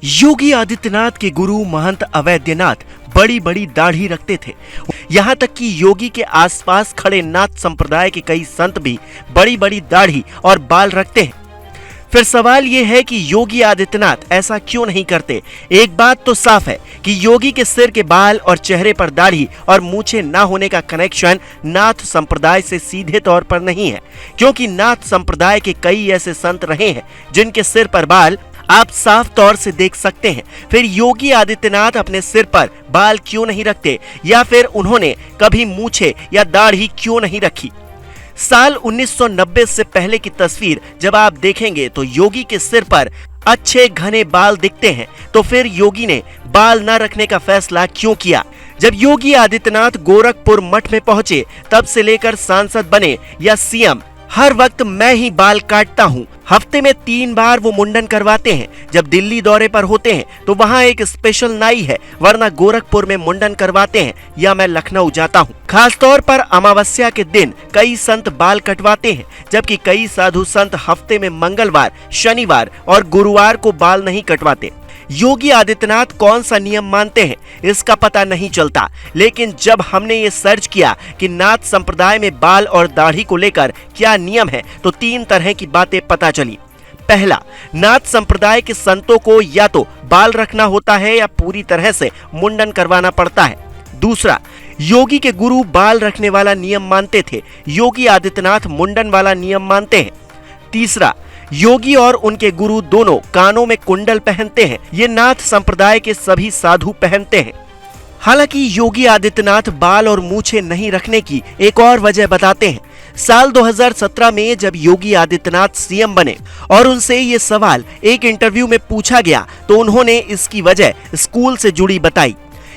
योगी आदित्यनाथ के गुरु महंत अवैधनाथ बड़ी बड़ी दाढ़ी रखते थे। यहाँ तक कि योगी के आसपास खड़े नाथ संप्रदाय के कई संत भी बड़ी बड़ी दाढ़ी और बाल रखते हैं। फिर सवाल ये है कि योगी आदित्यनाथ ऐसा क्यों नहीं करते। एक बात तो साफ है कि योगी के सिर के बाल और चेहरे पर दाढ़ी और मूछें ना होने का कनेक्शन नाथ संप्रदाय से सीधे तौर पर नहीं है, क्योंकि नाथ संप्रदाय के कई ऐसे संत रहे हैं जिनके सिर पर बाल आप साफ तौर से देख सकते हैं। फिर योगी आदित्यनाथ अपने सिर पर बाल क्यों नहीं रखते, या फिर उन्होंने कभी मूछें या दाढ़ी क्यों नहीं रखी। साल 1990 से पहले की तस्वीर जब आप देखेंगे तो योगी के सिर पर अच्छे घने बाल दिखते हैं। तो फिर योगी ने बाल न रखने का फैसला क्यों किया। जब योगी आदित्यनाथ गोरखपुर मठ में पहुंचे तब से लेकर सांसद बने या सीएम, हर वक्त मैं ही बाल काटता हूँ। हफ्ते में 3 बार वो मुंडन करवाते हैं। जब दिल्ली दौरे पर होते हैं तो वहाँ एक स्पेशल नाई है, वरना गोरखपुर में मुंडन करवाते हैं या मैं लखनऊ जाता हूँ। खास तौर पर अमावस्या के दिन कई संत बाल कटवाते हैं, जबकि कई साधु संत हफ्ते में मंगलवार, शनिवार और गुरुवार को बाल नहीं कटवाते। योगी आदित्यनाथ कौन सा नियम मानते हैं इसका पता नहीं चलता, लेकिन जब हमने ये सर्च किया कि नाथ संप्रदाय में बाल और दाढ़ी को लेकर क्या नियम है तो 3 तरह की बातें पता चली। पहला, नाथ संप्रदाय के संतों को या तो बाल रखना होता है या पूरी तरह से मुंडन करवाना पड़ता है। दूसरा, योगी के गुरु बाल रखने वाला नियम मानते थे, योगी आदित्यनाथ मुंडन वाला नियम मानते हैं। तीसरा, योगी और उनके गुरु दोनों कानों में कुंडल पहनते हैं, ये नाथ संप्रदाय के सभी साधु पहनते हैं। हालांकि योगी आदित्यनाथ बाल और मूछें नहीं रखने की एक और वजह बताते हैं। साल 2017 में जब योगी आदित्यनाथ सीएम बने और उनसे ये सवाल एक इंटरव्यू में पूछा गया तो उन्होंने इसकी वजह स्कूल से जुड़ी बताई।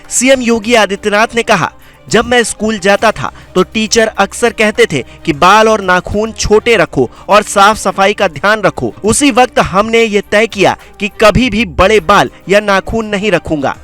सीएम योगी आदित्यनाथ ने कहा, जब मैं स्कूल जाता था तो टीचर अक्सर कहते थे कि बाल और नाखून छोटे रखो और साफ सफाई का ध्यान रखो। उसी वक्त हमने ये तय किया कि कभी भी बड़े बाल या नाखून नहीं रखूंगा।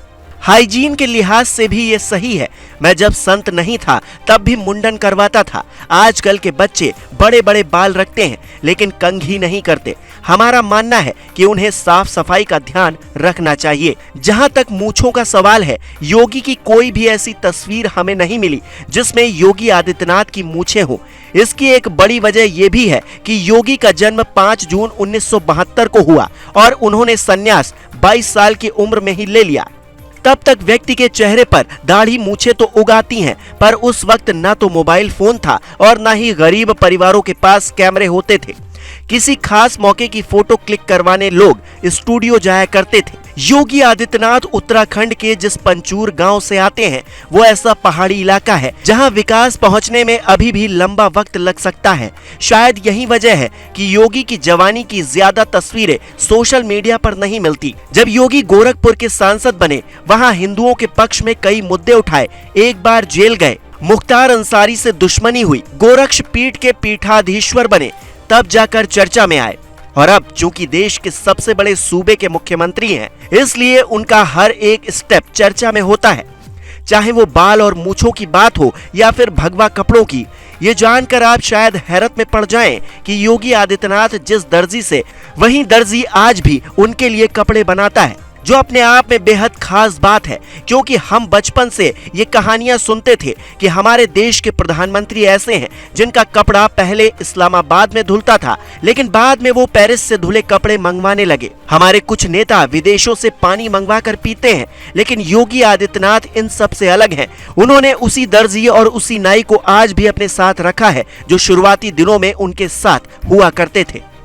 हाइजीन के लिहाज से भी ये सही है। मैं जब संत नहीं था तब भी मुंडन करवाता था। आजकल के बच्चे बड़े बड़े बाल रखते हैं लेकिन कंघी नहीं करते। हमारा मानना है कि उन्हें साफ सफाई का ध्यान रखना चाहिए। जहां तक मूंछों का सवाल है, योगी की कोई भी ऐसी तस्वीर हमें नहीं मिली जिसमें योगी आदित्यनाथ की मूंछें हो। इसकी एक बड़ी वजह यह भी है कि योगी का जन्म 5 जून 1972 को हुआ और उन्होंने संन्यास 22 साल की उम्र में ही ले लिया। तब तक व्यक्ति के चेहरे पर दाढ़ी मूछें तो उगाती हैं, पर उस वक्त ना तो मोबाइल फोन था और ना ही गरीब परिवारों के पास कैमरे होते थे। किसी खास मौके की फोटो क्लिक करवाने लोग स्टूडियो जाया करते थे। योगी आदित्यनाथ उत्तराखंड के जिस पंचूर गांव से आते हैं वो ऐसा पहाड़ी इलाका है जहां विकास पहुंचने में अभी भी लंबा वक्त लग सकता है। शायद यही वजह है कि योगी की जवानी की ज्यादा तस्वीरें सोशल मीडिया पर नहीं मिलती। जब योगी गोरखपुर के सांसद बने, वहां हिंदुओं के पक्ष में कई मुद्दे उठाए, एक बार जेल गए, मुख्तार अंसारी से दुश्मनी हुई, गोरक्ष पीठ के पीठाधीश्वर बने, तब जाकर चर्चा में आए। और अब चूंकि देश के सबसे बड़े सूबे के मुख्यमंत्री हैं, इसलिए उनका हर एक स्टेप चर्चा में होता है, चाहे वो बाल और मूछों की बात हो या फिर भगवा कपड़ों की। ये जानकर आप शायद हैरत में पड़ जाएं कि योगी आदित्यनाथ जिस दर्जी से, वही दर्जी आज भी उनके लिए कपड़े बनाता है, जो अपने आप में बेहद खास बात है। क्योंकि हम बचपन से ये कहानियां सुनते थे कि हमारे देश के प्रधानमंत्री ऐसे हैं जिनका कपड़ा पहले इस्लामाबाद में धुलता था, लेकिन बाद में वो पेरिस से धुले कपड़े मंगवाने लगे। हमारे कुछ नेता विदेशों से पानी मंगवा कर पीते हैं, लेकिन योगी आदित्यनाथ इन सब से अलग हैं। उन्होंने उसी दर्जी और उसी नाई को आज भी अपने साथ रखा है जो शुरुआती दिनों में उनके साथ हुआ करते थे।